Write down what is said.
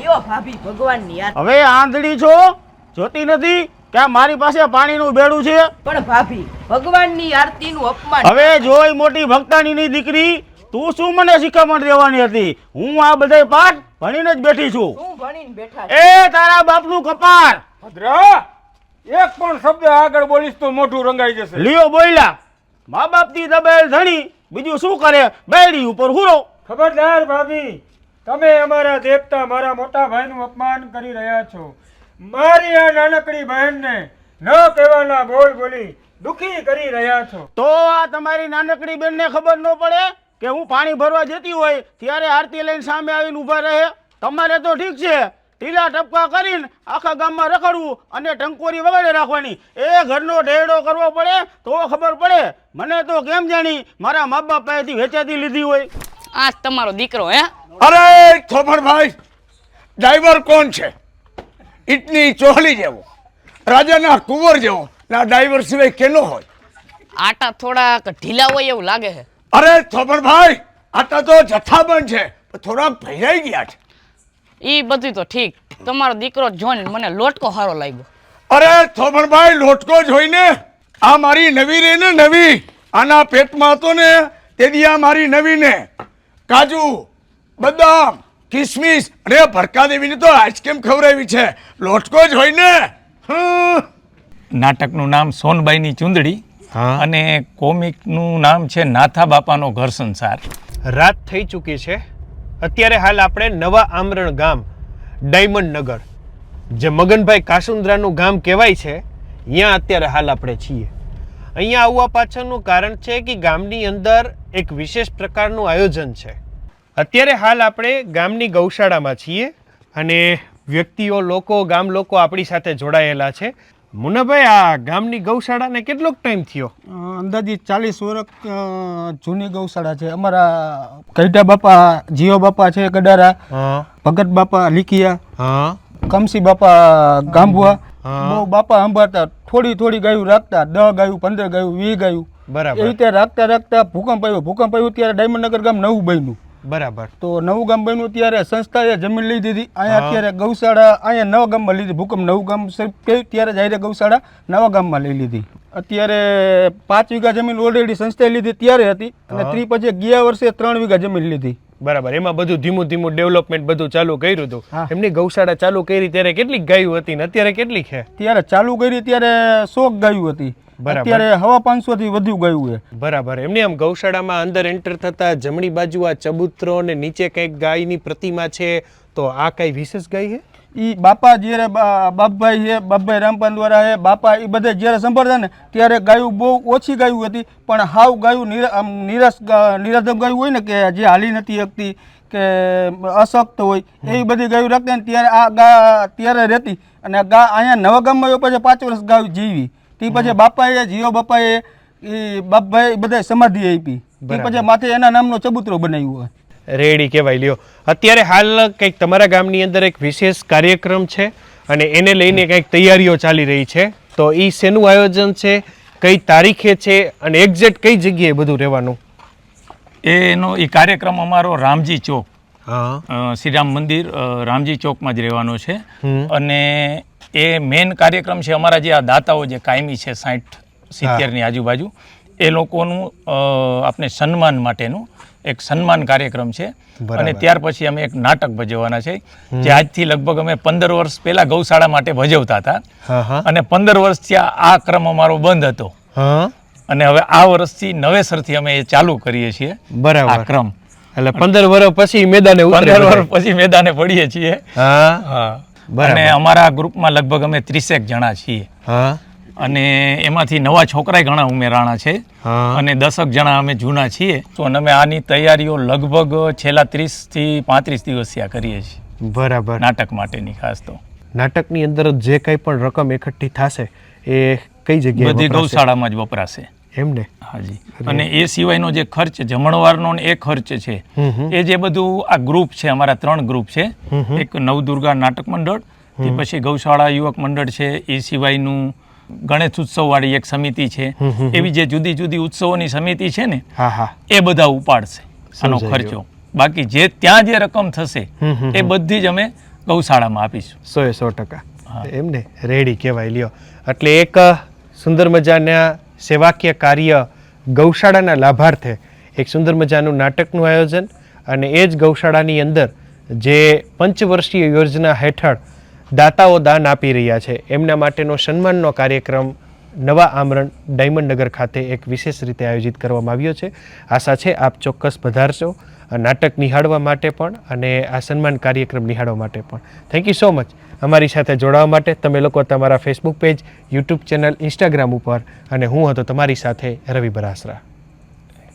લ્યો ભાભી ભગવાનની આરતી. હવે આંધળી છો, જોતી નથી કે મારી પાસે પાણીનું બેડું છે? પણ ભાભી ભગવાનની આરતીનું અપમાન. હવે જોઈ મોટી ભક્તાણીની દીકરી, તું શું મને શિખામણ દેવાની હતી? હું આ બધા પાઠ ભણીને જ બેઠી છું. શું ભણીને બેઠા છો? એ તારા બાપનું કપાર. ભદ્રા, એક પણ શબ્દ આગળ બોલીશ તો મોઢું રંગાઈ જશે. લિયો બોલ્યા, મા બાપની દબેલ ધણી, બીજું શું કરે? બેડી ઉપર હુરો. ખબરદાર ભાભી, તમે અમારા દેવતા મારા મોટા ભાઈનું અપમાન કરી રહ્યા છો. મારી આ નાનકડી બહેનને ન કહેવાના બોલ બોલી દુખી કરી રહ્યા છો. તો આ તમારી નાનકડી બેનને ખબર ન પડે કે હું પાણી ભરવા જતી હોય ત્યારે આરતી લઈને સામે આવીને ઊભા રહે? તમારે તો ઠીક છે, ઢીલા ટપકા કરીને આખા ગામમાં રખડવું અને ટંકોરી વગાડે રાખવાની. એ ઘરનો ઢેડો કરવો પડે તો ખબર પડે. મને તો કેમ જાણી મારા મા બાપ પાસેથી વેચાતી લીધી હોય. આ તમારો દીકરો હે? અરે થોભણભાઈ, ડ્રાઈવર કોણ છે? ઈટની ચોહલી જેવો, રાજાના કુંવર જેવો. ના ડ્રાઈવર સિવાય કેનો હોય? આટા થોડાક ઢીલા હોય એવું લાગે છે. અરે થોભણભાઈ, આટા તો જથ્થાબંધ છે, પણ થોડાક ભૈરાઈ ગયા છે. ઈ બધું તો ઠીક, તમારો દીકરો જોઈને મને લોટકો સારો લાગ્યો. અરે થોભણભાઈ, લોટકો જોઈને આ મારી નવી રે ને નવી, આના પેટમાં હતો ને તેથી આ મારી નવી ને કાજુ, બદામ, કિસમિસ અને ભરકા દેવીને તો આઈસ્ક્રીમ ખવડાવી છે. લોટકો જ હોય ને. નાટકનું નામ સોનબાઈની ચૂંદડી અને કોમિકનું નામ છે નાથા બાપાનો ઘર સંસાર. રાત થઈ ચૂકી છે. અત્યારે હાલ આપણે નવા આમરણ ગામ ડાયમંડ નગર, જે મગનભાઈ કાસુંદ્રાનું ગામ કહેવાય છે, અહીંયા અત્યારે હાલ આપણે છીએ. અહીંયા આવવા પાછળનું કારણ છે કે ગામની અંદર એક વિશેષ પ્રકારનું આયોજન છે. અત્યારે હાલ આપણે ગામની ગૌશાળામાં છીએ અને વ્યક્તિઓ, લોકો, ગામ લોકો આપણી સાથે જોડાયેલા છે. મુન્નાભાઈ, આ ગામની ગૌશાળાને કેટલોક ટાઈમ થયો? અંદાજિત 40 વર્ષ જૂની ગૌશાળા છે. અમારા કૈટા બાપા, જીઓ બાપા છે ગડારા, ભગત બાપા લીકિયા, કમસી બાપા ગાંભુઆ, બહુ બાપા સંભાળતા. થોડી થોડી ગાયું રાખતા, 10 ગાયું, 15 ગાયું, 20 ગાયું, બરાબર. એ રીતે રાખતા રાખતા ભૂકંપ આવ્યું. ત્યારે ડાયમંડ નગર ગામ નવું બન્યું. બરાબર. તો નવું ગામ બન્યું ત્યારે સંસ્થાએ જમીન લઈ દીધી. અહીંયા અત્યારે ગૌશાળા અહીંયા નવા ગામમાં લીધી. ભૂકંપ નવું ગામ કહ્યું ત્યારે જાહેર ગૌશાળા નવા ગામમાં લઈ લીધી. અત્યારે 5 વીઘા જમીન ઓલરેડી સંસ્થાએ લીધી ત્યારે હતી અને પછી ગયા વર્ષે 3 વીઘા જમીન લીધી. બરાબર. એમાં બધું ધીમું ધીમું ડેવલપમેન્ટ બધું ચાલુ કર્યું હતું. એમની ગૌશાળા ચાલુ કરી ત્યારે કેટલીક ગાયો હતી ને અત્યારે કેટલી છે? ત્યારે ચાલુ કરી ત્યારે 100 ગાયો હતી. અત્યારે 550 થી વધુ ગાયું છે. બરાબર. એમની આમ ગૌશાળામાં અંદર એન્ટર થતા જમણી બાજુ આ ચબૂતરો અને નીચે કંઈક ગાયની પ્રતિમા છે, તો આ કઈ વિશેષ ગાય છે? ઈ બાપા જ્યારે બાપભાઈ છે, બાપભાઈ રામપાન દ્વારા છે, બાપા એ બધા જ્યારે સંભાળતા ને ત્યારે ગાયું બહુ ઓછી ગાયું હતી. પણ હાવ ગાયું નિરાધક ગાયું હોય ને કે જે હાલી નથી શકતી કે અશક્ત હોય, એવી બધી ગાયું રાખતા ને ત્યારે આ ગા ત્યારે રહેતી. અને અહીંયા નવા ગામમાં પછી 5 વર્ષ ગાયું જીવી. તે પછી બાપાએ, જીઓ બાપાએ, એ બાપભાઈ બધા સમાધિ આપી. તે પછી માથે એના નામનો ચબૂતરો બનાવ્યો હોય. રેડી કહેવાય. લ્યો, અત્યારે હાલ કંઈક તમારા ગામની અંદર એક વિશેષ કાર્યક્રમ છે અને એને લઈને કંઈક તૈયારીઓ ચાલી રહી છે, તો એ શેનું આયોજન છે, કઈ તારીખે છે અને એક્ઝેક્ટ કઈ જગ્યાએ બધું રહેવાનું? એનો એ કાર્યક્રમ અમારો રામજી ચોક, શ્રી રામ મંદિર રામજી ચોકમાં જ રહેવાનો છે. અને એ મેઇન કાર્યક્રમ છે અમારા જે આ દાતાઓ જે કાયમી છે 60-70ની આજુબાજુ, એ લોકોનું આપણે સન્માન માટેનું એક સન્માન કાર્યક્રમ છે. અને ત્યાર પછી અમે એક નાટક ભજવવાના છે, જે આજથી લગભગ અમે 15 વર્ષ પહેલા ગૌશાળા માટે ભજવતા હતા અને 15 વર્ષથી આ ક્રમ અમારો બંધ હતો અને હવે આ વર્ષથી નવેસરથી અમે એ ચાલુ કરીએ છીએ. બરાબર. આ ક્રમ એટલે 15 વર્ષ પછી મેદાને 15 વર્ષ પછી મેદાને પડીએ છીએ. અને અમારા ગ્રુપમાં લગભગ અમે 30 જણા છીએ અને એમાંથી નવા છોકરા ઘણા ઉમેરાણા છે અને 10 જણા અમે જૂના છીએ. તો અમે આની તૈયારીઓ લગભગ છેલ્લા 30 થી 35 દિવસથી આ કરીએ છીએ. બરાબર. નાટક માટેની ખાસ તો નાટકની અંદર જે કંઈ પણ રકમ એકઠી થશે એ કઈ જગ્યાએ? બધી ગૌશાળામાં જ વપરાશે. એમને? હાજી. અને એ સિવાયનો જે ખર્ચ જમણવારનો એ ખર્ચ છે એ જે બધું આ ગ્રુપ છે, અમારા 3 ગ્રુપ છે. એક નવદુર્ગા નાટક મંડળ, તે પછી ગૌશાળા યુવક મંડળ છે, એ સિવાયનું ગણેશ ઉત્સવ વાળી એક સમિતિ છે. એવી જે જુદી જુદી ઉત્સવોની સમિતિ છે ને, એ બધા ઉપાડશે આનો ખર્ચો. બાકી જે ત્યાં જે રકમ થશે એ બધી જ અમે ગૌશાળામાં આપીશું. 100% એમને રેડી કહેવાય લ્યો. એટલે એક સુંદર મજાના સેવાકીય કાર્ય ગૌશાળાના લાભાર્થે એક સુંદર મજાનું નાટકનું આયોજન અને એ જ ગૌશાળાની અંદર જે પંચવર્ષીય યોજના હેઠળ દાતાઓ દાન આપી રહ્યા છે એમના માટેનો સન્માનનો કાર્યક્રમ નવા આમરણ ડાયમંડ નગર ખાતે એક વિશેષ રીતે આયોજિત કરવામાં આવ્યો છે. આશા છે આપ ચોક્કસ પધારશો નાટક નિહાળવા માટે પણ અને આ સન્માન કાર્યક્રમ નિહાળવા માટે પણ. થેન્ક યુ સો મચ અમારી સાથે જોડાવા માટે. તમે લોકો તમારા Facebook page, YouTube channel, Instagram ઉપર અને હું હતો તમારી સાથે રવિ બરાસરા.